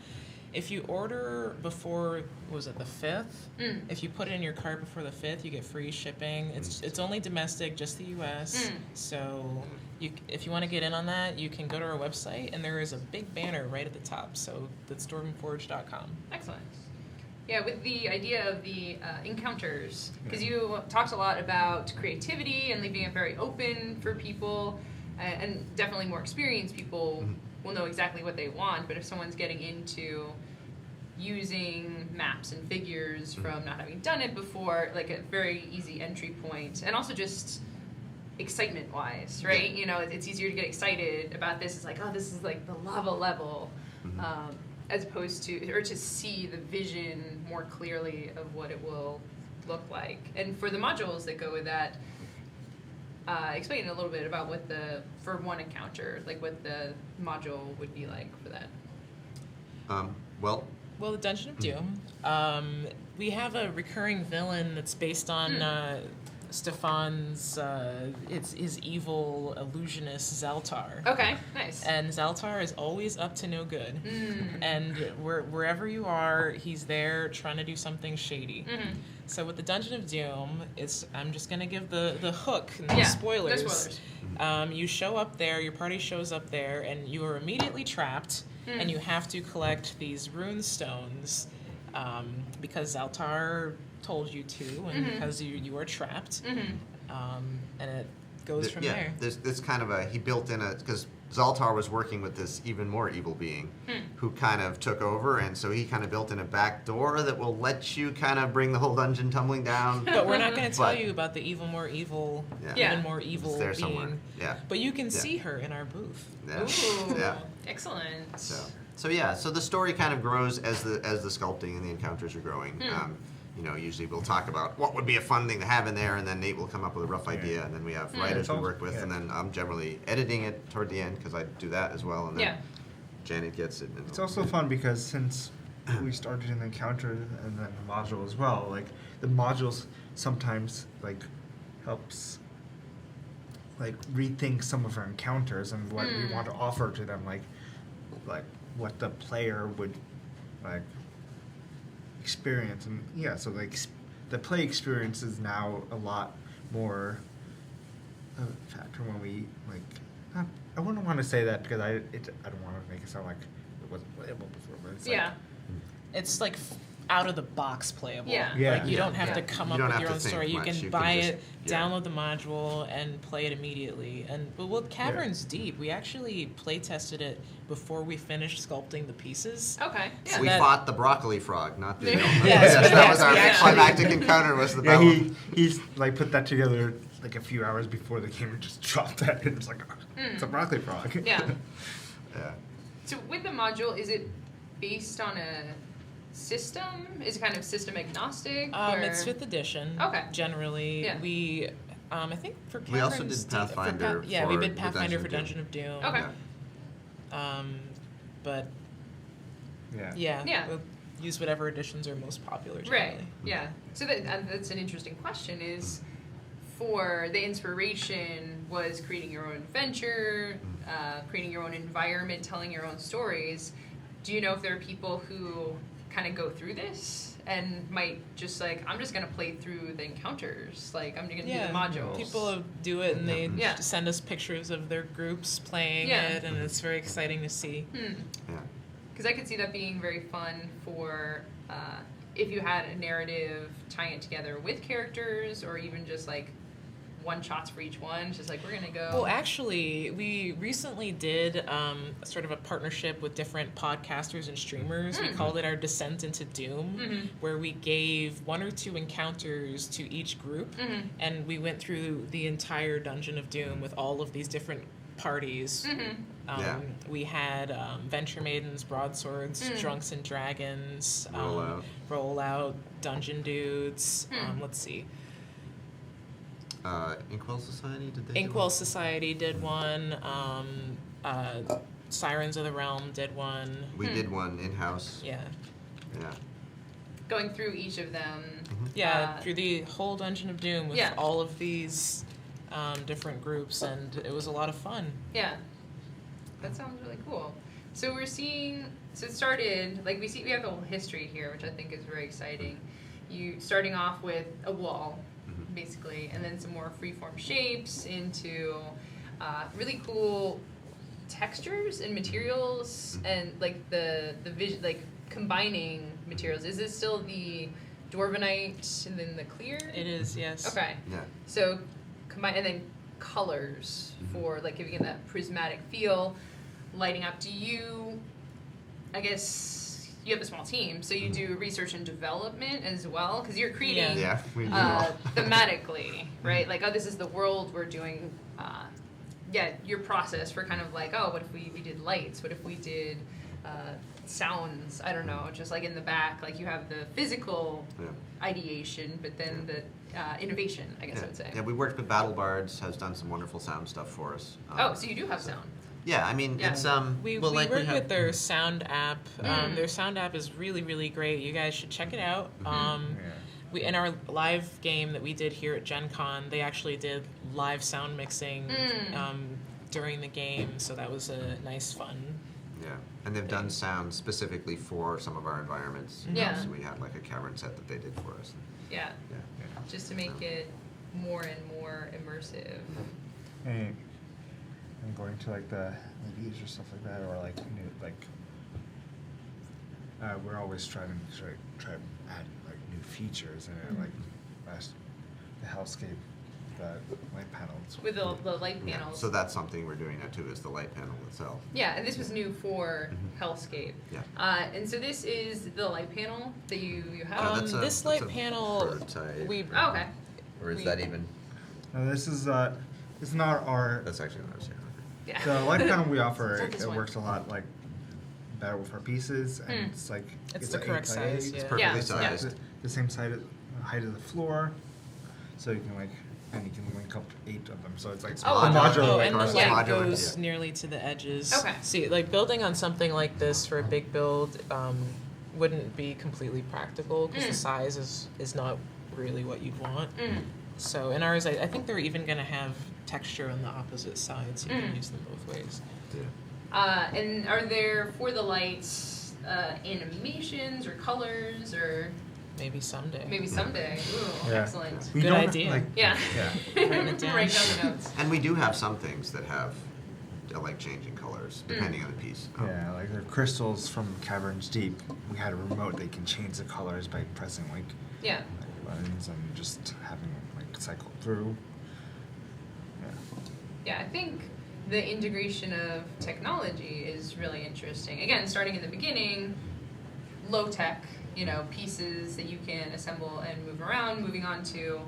if you order before, was it the 5th? If you put it in your cart before the 5th, you get free shipping. It's only domestic, just the U.S. So if you want to get in on that, you can go to our website, and there is a big banner right at the top. So that's dwarvenforge.com. Excellent. Yeah, with the idea of the encounters, because you talked a lot about creativity and leaving it very open for people, and definitely more experienced people will know exactly what they want. But if someone's getting into using maps and figures from not having done it before, like a very easy entry point, and also just excitement-wise, right? It's easier to get excited about this. It's like, oh, this is like the lava level. As opposed to, or to see the vision more clearly of what it will look like. And for the modules that go with that, explain a little bit about what for one encounter, like what the module would be like for that. Well, the Dungeon of Doom, we have a recurring villain that's based on Stefan's it's his evil illusionist Zaltar. Okay, nice. And Zaltar is always up to no good. And wherever you are, he's there trying to do something shady. So with the Dungeon of Doom, I'm just gonna give the hook, no spoilers. No spoilers. You show up there, your party shows up there, and you are immediately trapped, and you have to collect these rune stones because Zaltar told you to, and because you are trapped, and it goes from there. There's kind of he built in because Zaltar was working with this even more evil being who kind of took over, and so he kind of built in a back door that will let you kind of bring the whole dungeon tumbling down. But we're not going to tell you about the even more evil There somewhere. being. Yeah. But you can see her in our booth. Yeah. Ooh, Yeah. excellent. So the story kind of grows as the sculpting and the encounters are growing. Usually we'll talk about what would be a fun thing to have in there, and then Nate will come up with a rough idea, and then we have writers we work with, and then I'm generally editing it toward the end because I do that as well, and then Janet gets it. It's also fun because since we started in the encounter and then the module as well, like the modules sometimes like helps like rethink some of our encounters and what we want to offer to them, like what the player would like experience. And so like the play experience is now a lot more a factor when we like I wouldn't want to say that because I don't want to make it sound like it wasn't playable before, but it's like, it's like out of the box playable. Yeah. Like you don't have to come up with your own story. You can buy it, just download the module, and play it immediately. But with Caverns Deep, we actually play tested it before we finished sculpting the pieces. Okay. Yeah. We fought the broccoli frog, not the. Yes, that was our we climactic encounter. Was the battle. he's like put that together like a few hours before the game and just dropped that and it's like it's a broccoli frog. Yeah. Yeah. So with the module, is it based on a system? Is it kind of system agnostic? It's 5th edition. Okay. Generally, we, I think for Caverns We also did Pathfinder. we did for Pathfinder Dungeon for of Doom. Dungeon of Doom. Okay. But we'll use whatever editions are most popular. Generally. Right. Yeah. So that's an interesting question. Is for the inspiration was creating your own adventure, creating your own environment, telling your own stories. Do you know if there are people who kind of go through this and might just like, I'm just going to play through the encounters, like I'm going to do the modules? People do it and they send us pictures of their groups playing it, and it's very exciting to see. Because I could see that being very fun for if you had a narrative tying it together with characters, or even just like one shots for each one. It's just like, we're gonna go. Well, actually, we recently did sort of a partnership with different podcasters and streamers. We called it our Descent into Doom, where we gave 1 or 2 encounters to each group, and we went through the entire Dungeon of Doom with all of these different parties. We had Venture Maidens, Broadswords, Drunks and Dragons, Rollout, Dungeon Dudes. Let's see. Inkwell Society, did they? Inkwell Society did one. Sirens of the Realm did one. We did one in-house. Yeah. Yeah. Going through each of them. Through the whole Dungeon of Doom with all of these different groups, and it was a lot of fun. Yeah. That sounds really cool. So we're seeing, so it started, like we have the whole history here, which I think is very exciting. You starting off with a wall, basically, and then some more freeform shapes into really cool textures and materials, and like the vision, like combining materials. Is it still the Dwarvenite and then the clear? It is, yes. Okay. Yeah. So combine, and then colors for like giving it that prismatic feel, lighting up. Do you, I guess you have a small team, so you do research and development as well, because you're creating we do. thematically, right? Like, oh, this is the world we're doing. Your process for kind of like, oh, what if we did lights? What if we did sounds? I don't know, just like in the back, like you have the physical ideation, but then the innovation, I guess I would say. Yeah, we worked with Battle Bards, has done some wonderful sound stuff for us. So you do have sound. Yeah, I mean, it's we work with their sound app. Their sound app is really, really great. You guys should check it out. we in our live game that we did here at Gen Con, they actually did live sound mixing during the game, so that was a nice fun. Yeah, and they've done sound specifically for some of our environments. Yeah. So we had like a cavern set that they did for us. Yeah. Yeah. Just to make it more and more immersive. And going to like the beach or stuff like that, or like we're always trying to try to add like new features in it, like the hellscape, the light panels. With the light Yeah, panels. so that's something we're doing now too, is the light panel itself. Yeah, and this was new for Hellscape. Yeah. And so this is the light panel that you have. That's This that's light a panel, prototype. Oh, okay. Or is that even? No, this is it's not our. That's actually what I was saying. Yeah. The light panel we offer, It's not this it one. works a lot like better with our pieces, and it's like It's the an correct 8 by size, 8. yeah. Perfectly Yeah. sized. The same height of the floor, so you can and you can link up 8 of them. So it's like Oh, a modular. modular. Oh, like, and the Car's light modular, goes yeah. nearly to the edges. Okay. See, like building on something like this for a big build wouldn't be completely practical because the size is not really what you'd want. So in ours, I think they're even going to have texture on the opposite side, so you can use them both ways. Yeah. And are there, for the lights, animations or colors or Maybe someday. maybe someday? Ooh, Yeah. excellent. We Good don't idea. Like, Yeah. Yeah. Writing it down. Write down the notes. And we do have some things that have like changing colors depending on the piece. Yeah, like the crystals from Caverns Deep. We had a remote that can change the colors by pressing Yeah. buttons and just having it cycle through. Yeah. Yeah, I think the integration of technology is really interesting. Again, starting in the beginning, low tech, pieces that you can assemble and move around, moving on to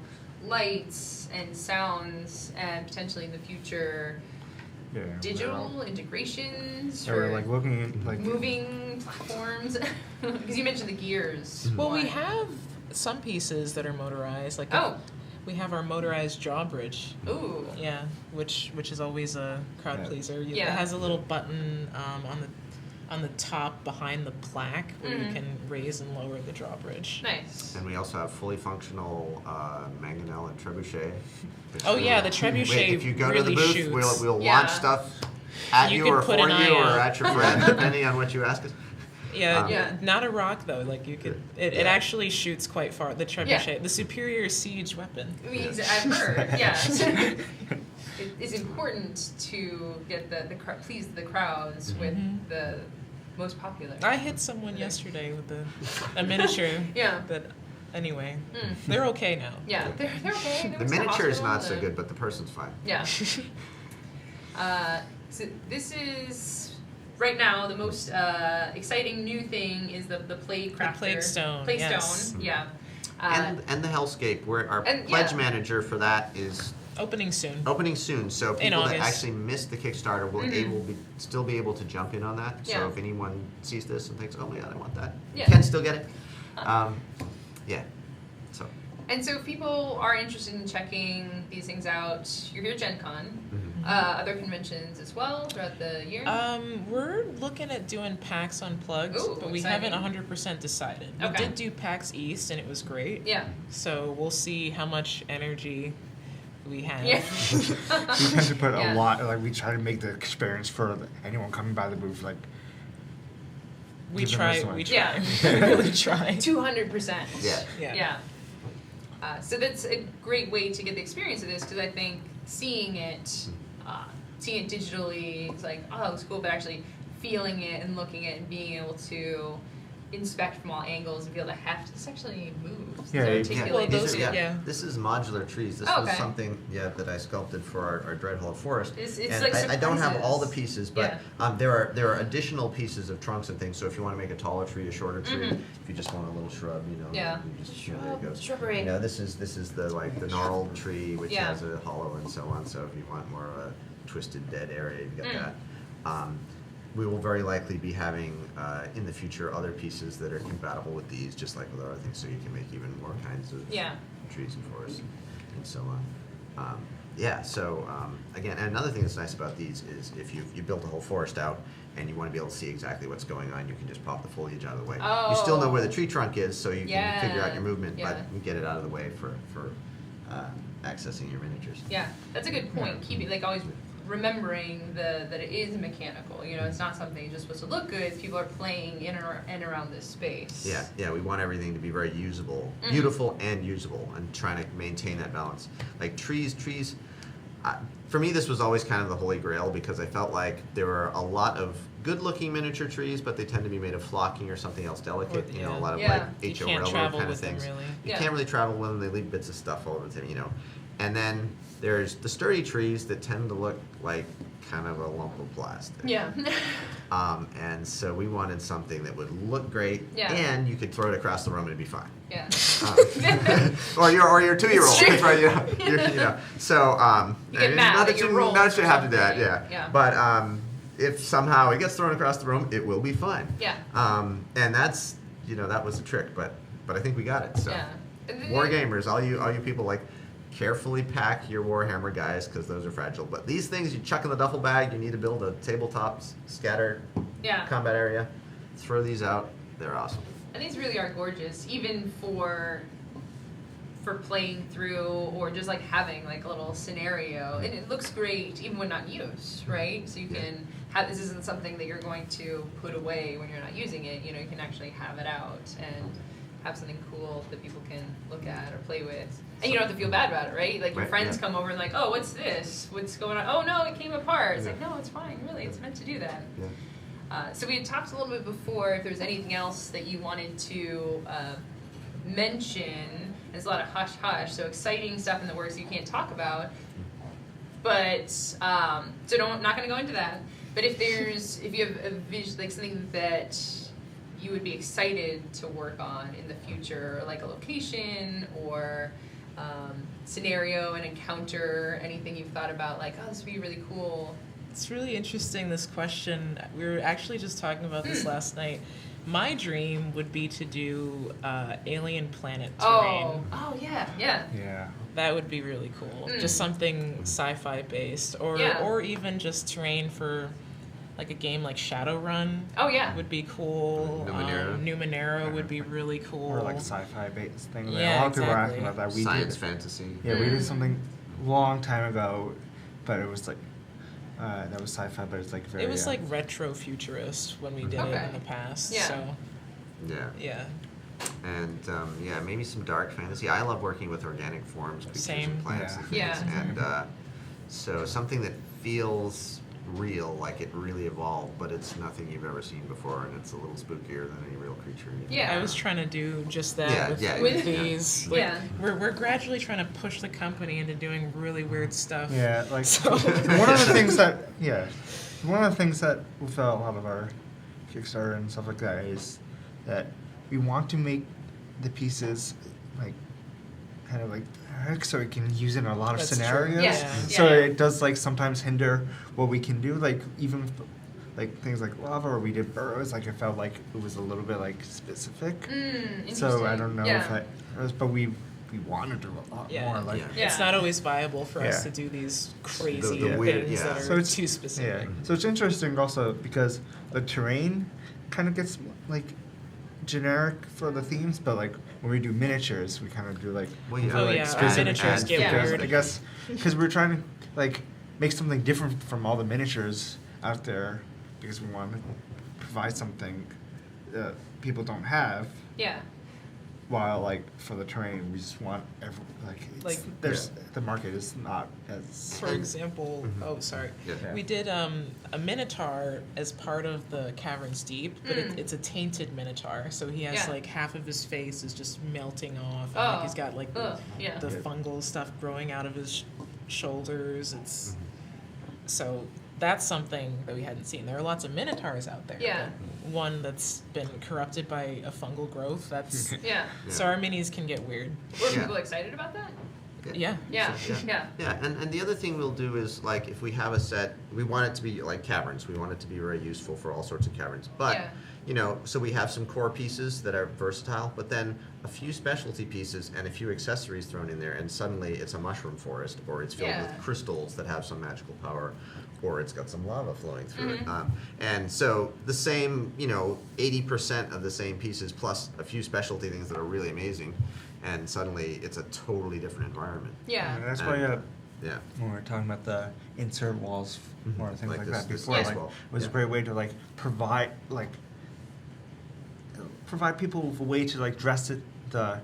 lights and sounds, and potentially in the future, Yeah. digital integrations Yeah, we're for like looking at like moving platforms. Because you mentioned the gears. Well, we one. have some pieces that are motorized. Like Oh. we have our motorized drawbridge. Ooh. Yeah, which is always a crowd Yeah. pleaser. Yeah. It has a little button on the top behind the plaque where you can raise and lower the drawbridge. Nice. And we also have fully functional mangonel and trebuchet. which Oh, will- yeah, the trebuchet If you go to the really booth, shoots. we'll Yeah. launch stuff at You you, could or put for an you eye or out. at your friend, depending on what you ask us. Yeah, Yeah. not a rock though. Like you could, it Yeah. actually shoots quite far. The trebuchet, the superior siege weapon. I mean, I've heard, yeah. It is important to get please the crowds with the most popular. I hit someone yesterday with a miniature. Yeah. But anyway, they're okay now. Yeah, they're okay. They The went to miniature is hospital, not so good, but the person's fine. Yeah. So this is right now the most exciting new thing is the plague crafter. plague stone, Plague yes. stone. Yeah. And the Hellscape, where our and- pledge yeah. manager for that is Opening soon. opening soon. So In people that August. actually missed the Kickstarter will still be able to jump in on that. Yeah. So if anyone sees this and thinks, oh my god, I want that, Yeah. you can still get it. Yeah. So. And so if people are interested in checking these things out, you're here at Gen Con. Other conventions as well throughout the year. We're looking at doing PAX Unplugged, Ooh, but we exciting. haven't 100% decided. We Okay. did do PAX East, and it was great. Yeah. So we'll see how much energy we have. Yeah. we tend to put Yeah. a lot. Like we try to make the experience for anyone coming by the booth like. We Give them try. this one. We try. Yeah. We really try. 200%. Yeah. Yeah. Yeah. So that's a great way to get the experience of this because I think seeing it digitally, it's like, oh, it's cool, but actually feeling it and looking at it and being able to inspect from all angles and feel the heft, this actually moves. Yeah, It's yeah. Well, articulated. those- too. yeah. This is modular trees. This Oh, was okay. something that I sculpted for our Dreadhall Forest. It's and like I don't have all the surprises. pieces, but there are additional pieces of trunks and things. So if you want to make a taller tree, a shorter tree, if you just want a little shrub, Yeah. you just there it goes. Shrubbery. This is the gnarled tree which Yeah. has a hollow and so on. So if you want more of a twisted dead area, you've got that. We will very likely be having in the future other pieces that are compatible with these, just like with other things. So you can make even more kinds of Yeah. trees and forests and so on. Yeah, so again, and another thing that's nice about these is if you built a whole forest out and you want to be able to see exactly what's going on, you can just pop the foliage out of the way. You still know where the tree trunk is, so you can figure out your movement, but you get it out of the way for accessing your miniatures. Yeah, that's a good point. Keeping like always remembering that it is mechanical. You know, it's not something just supposed to look good. People are playing in and around this space. Yeah, we want everything to be very usable, beautiful and usable, and trying to maintain that balance. Like trees. For me, this was always kind of the holy grail because I felt like there were a lot of good-looking miniature trees, but they tend to be made of flocking or something else delicate. You know, a lot of like H.O. Railroad kind of things. Really. You can't really travel with them. They leave bits of stuff all over the time. You know, and then there's the sturdy trees that tend to look like kind of a lump of plastic. Yeah. And so we wanted something that would look great, Yeah. and you could throw it across the room and it'd be fine. Yeah. Or your 2-year-old, Sure. right? You know. So You get mad not that you rolled not that you or have to do that, something. yeah. Yeah. But if somehow it gets thrown across the room, it will be fine. Yeah. And that's that was the trick, but I think we got it. So Yeah. War gamers, all you people, like, carefully pack your Warhammer guys because those are fragile. But these things you chuck in the duffel bag. You need to build a tabletop scatter combat area. Throw these out. They're awesome. And these really are gorgeous, even for playing through or just like having like a little scenario. And it looks great even when not used, right? So you can have, this isn't something that you're going to put away when you're not using it. You know, you can actually have it out and have something cool that people can look at or play with. And you don't have to feel bad about it, right? Like your friends come over and like, oh, what's this? What's going on? Oh no, it came apart. It's like, no, it's fine, really. It's meant to do that. Yeah. So we had talked a little bit before if there's anything else that you wanted to mention. There's a lot of hush-hush, so exciting stuff in the works you can't talk about. But, so not going to go into that. But if you have a vision, like something that you would be excited to work on in the future, like a location or scenario, an encounter, anything you've thought about, like, oh, this would be really cool. It's really interesting, this question. We were actually just talking about this last night. My dream would be to do alien planet terrain. Oh, yeah. Yeah. That would be really cool. Just something sci-fi based, or even just terrain for like a game like Shadowrun. Oh, yeah. Would be cool. Numenera would be really cool. Or like a sci-fi based thing. Yeah, a lot of people are exactly. asking about that. We Science did, fantasy. Yeah, we did something a long time ago, but it was like that was sci-fi, but it's like very. It was like retro futurist when we did it in the past. Yeah. So Yeah. And maybe some dark fantasy. I love working with organic forms, creatures, and plants and things. Yeah. And so something that feels real, like it really evolved, but it's nothing you've ever seen before, and it's a little spookier than any real creature. Yeah. I was trying to do just that with these. Like, we're gradually trying to push the company into doing really weird stuff. Yeah, like So. one of the things that we felt a lot of our Kickstarter and stuff like that is that we want to make the pieces like kind of like so we can use it in a lot of That's scenarios. true. Yeah. So it does like sometimes hinder what we can do. Like even like things like lava or we did burrows. Like it felt like it was a little bit like specific. So I don't know if that was, but we wanted to do a lot more. Like it's not always viable for us to do these crazy the weird, things that are so it's too specific. Yeah. So it's interesting also because the terrain kind of gets like generic for the themes, but like when we do miniatures, we kind of do like our miniatures get weird. I guess because we're trying to like make something different from all the miniatures out there because we want to provide something that people don't have. Yeah. While like for the terrain, we just want the market is not as. For example, we did a Minotaur as part of the Caverns Deep, but it's a tainted Minotaur, so he has like half of his face is just melting off, and like, he's got like the fungal stuff growing out of his shoulders. It's so that's something that we hadn't seen. There are lots of Minotaurs out there. Yeah. One that's been corrupted by a fungal growth. That's Yeah. So our minis can get weird. Were people excited about that? Yeah. Yeah, yeah. Yeah, and the other thing we'll do is, like, if we have a set, we want it to be like caverns. We want it to be very useful for all sorts of caverns. But, Yeah. you know, so we have some core pieces that are versatile, but then a few specialty pieces and a few accessories thrown in there, and suddenly it's a mushroom forest, or it's filled Yeah. with crystals that have some magical power, or it's got some lava flowing through it. Mhm. And so the same, 80% of the same pieces plus a few specialty things that are really amazing, and suddenly it's a totally different environment. Yeah. And that's And- why Yeah. when we were talking about the insert walls or things Like like this- that this before, space like, wall. it was Yeah. a great way to like provide people with a way to like dress it, the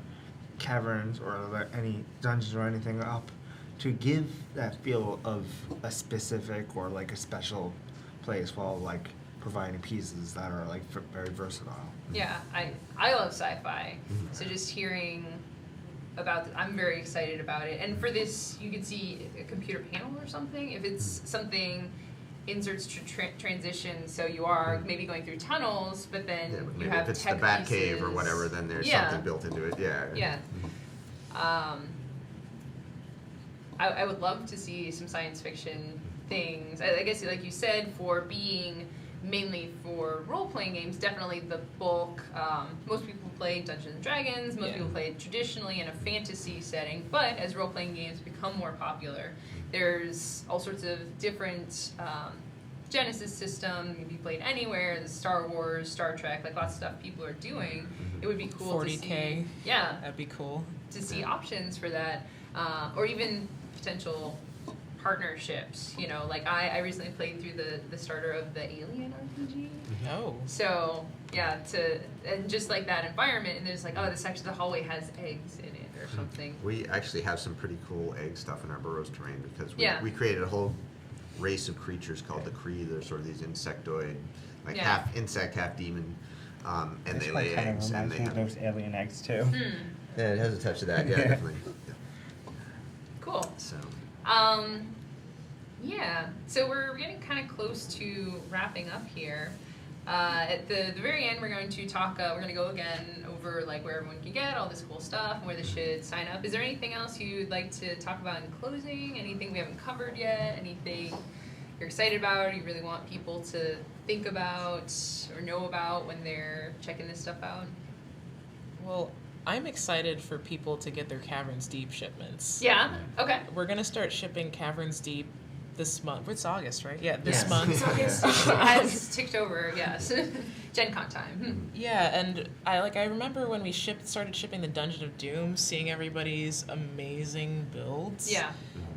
caverns or any dungeons or anything up to give that feel of a specific or like a special place while like providing pieces that are like very versatile. Yeah, I love sci-fi. So just hearing about I'm very excited about it. And for this, you could see a computer panel or something. If it's something inserts to transition, so you are maybe going through tunnels, but then Yeah, but you maybe have if it's tech the Bat pieces. Cave or whatever, then there's Yeah. something built into it. Yeah. Yeah. I would love to see some science fiction things. I guess, like you said, for being mainly for role-playing games, definitely the bulk. Most people play Dungeons and Dragons. Most Yeah. people play traditionally in a fantasy setting. But as role-playing games become more popular, there's all sorts of different Genesis system can be played anywhere. The Star Wars, Star Trek, like lots of stuff people are doing. It would be cool 40K. to see. Yeah, That'd be cool. to see options for that, or even potential partnerships. Like I recently played through the starter of the Alien RPG. Oh. So yeah, and just like that environment, and there's like, oh, this section of the hallway has eggs in it or something. We actually have some pretty cool egg stuff in our burrows terrain because we Yeah. created a whole race of creatures called the Kree. They're sort of these insectoid, like Yeah. half insect, half demon, and This they one lay kind of eggs. And reminds they me of have, those alien eggs too. yeah, it has a touch of that. Yeah, Yeah. definitely. Yeah. Cool. So Yeah, so we're getting kind of close to wrapping up here. At the very end, we're going to talk. We're going to go again over like where everyone can get all this cool stuff and where they should sign up. Is there anything else you'd like to talk about in closing? Anything we haven't covered yet? Anything you're excited about? Or you really want people to think about or know about when they're checking this stuff out? Well, I'm excited for people to get their Caverns Deep shipments. Yeah. Okay. We're gonna start shipping Caverns Deep this month. It's August, right? Yeah, this Yes. month. Has ticked over. Yes. Gen Con time. Yeah, and I remember when we started shipping the Dungeon of Doom, seeing everybody's amazing builds. Yeah.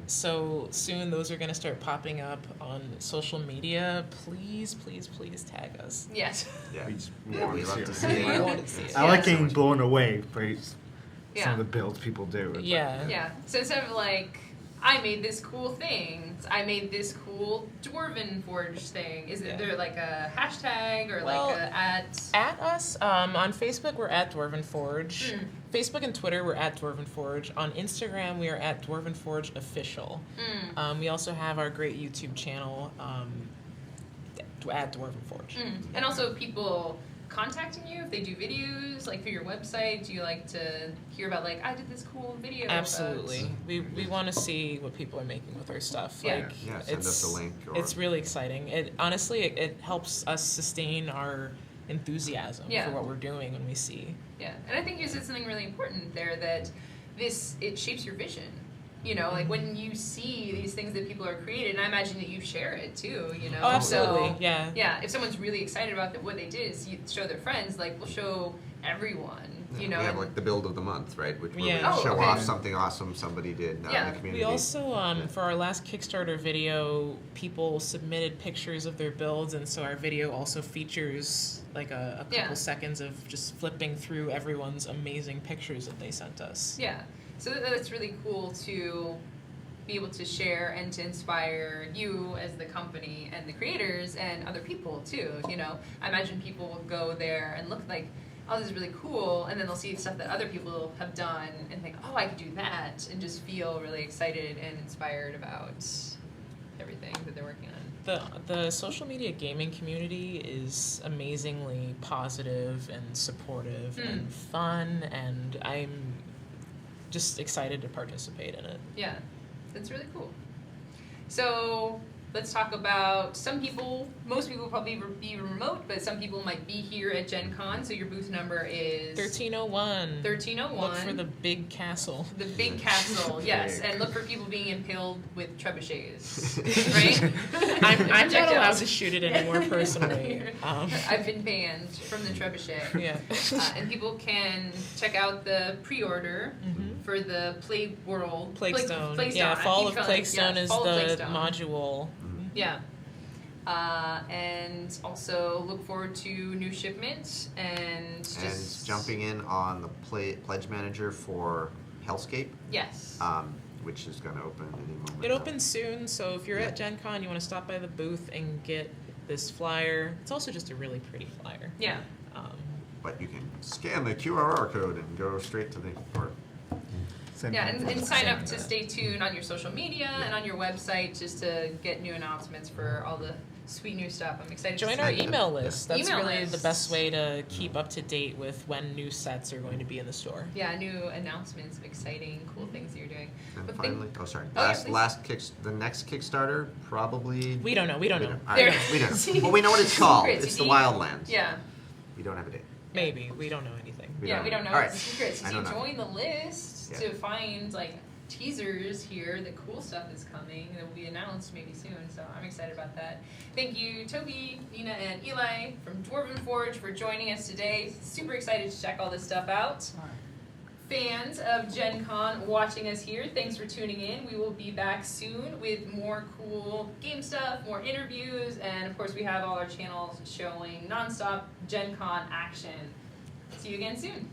So soon those are going to start popping up on social media. Please, please, please tag us. Yes. yeah, We just yeah, want we to love see to it. see I it. want to see it. I like so getting much. blown away by some Yeah. of the builds people do. It's like- Yeah. Yeah. So instead of like, I made this cool thing, I made this cool Dwarven Forge thing. Is Yeah. there like a hashtag or Well, like a at? At us, on Facebook, we're at Dwarven Forge. Mm. Facebook and Twitter, we're at Dwarven Forge. On Instagram, we are at Dwarven Forge Official. We also have our great YouTube channel at Dwarven Forge. And also people contacting you if they do videos, like through your website. Do you like to hear about like, I did this cool video? Absolutely. We want to see what people are making with our stuff. Yeah. Like, Yeah, send us a link. Or, It's really exciting. Honestly, it helps us sustain our enthusiasm Yeah. for what we're doing when we see. Yeah, and I think you said something really important there, that it shapes your vision. Like when you see these things that people are created, and I imagine that you share it too. Oh, absolutely. So, Yeah. yeah, if someone's really excited about what they did, is you show their friends, like we'll show everyone. we have like the build of the month, right? Which where Yeah. we Oh, show okay. off something awesome somebody did in Yeah. the community. We also, for our last Kickstarter video, people submitted pictures of their builds, and so our video also features like a couple Yeah. seconds of just flipping through everyone's amazing pictures that they sent us. Yeah, so that's really cool to be able to share and to inspire you as the company and the creators and other people too. I imagine people will go there and look like, oh, this is really cool, and then they'll see stuff that other people have done and think, oh, I could do that, and just feel really excited and inspired about everything that they're working on. The social media gaming community is amazingly positive and supportive and fun, and just excited to participate in it. Yeah, that's really cool. So let's talk about most people will probably be remote, but some people might be here at Gen Con. So your booth number is 1301. 1301. Look for the big castle. The big castle, yes, and look for people being impaled with trebuchets, right? I'm not allowed Projectiles. to shoot it anymore personally. I've been banned from the trebuchet. Yeah. And people can check out the pre-order for the Plague World. Plaguestone. Plaguestone. Yeah, I Fall keep of calling it- Plaguestone yeah, is Fall of the Plaguestone. module. Yeah. And also look forward to new shipments and just... And jumping in on the pledge manager for Hellscape, Yes. which is going to open any moment. It opens soon, so if you're Yeah. at Gen Con, you want to stop by the booth and get this flyer. It's also just a really pretty flyer. Yeah. But you can scan the QR code and go straight to the or Yeah, and sign up to Send that. stay tuned on your social media and on your website just to get new announcements for all the sweet new stuff. I'm excited Join to our see. email list. That's Email really list. the best way to keep up to date with when new sets are going to be in the store. Yeah, new announcements of exciting, cool things that you're doing. and But finally, Oh, yeah, please. the next Kickstarter probably. We don't know. We don't know. All right, we don't. Well, we know what it's called. Secrets, It's the you Wildlands. Yeah. We don't have a date. Maybe. We don't know anything. We don't know. All right. It's secrets. I So you don't know. join the list Yeah. to find like teasers here. The cool stuff is coming. It will be announced maybe soon. So I'm excited about that. Thank you, Toby, Nina, and Eli from Dwarven Forge for joining us today. Super excited to check all this stuff out. Fans of Gen Con watching us here, thanks for tuning in. We will be back soon with more cool game stuff, more interviews, and of course we have all our channels showing nonstop Gen Con action. See you again soon.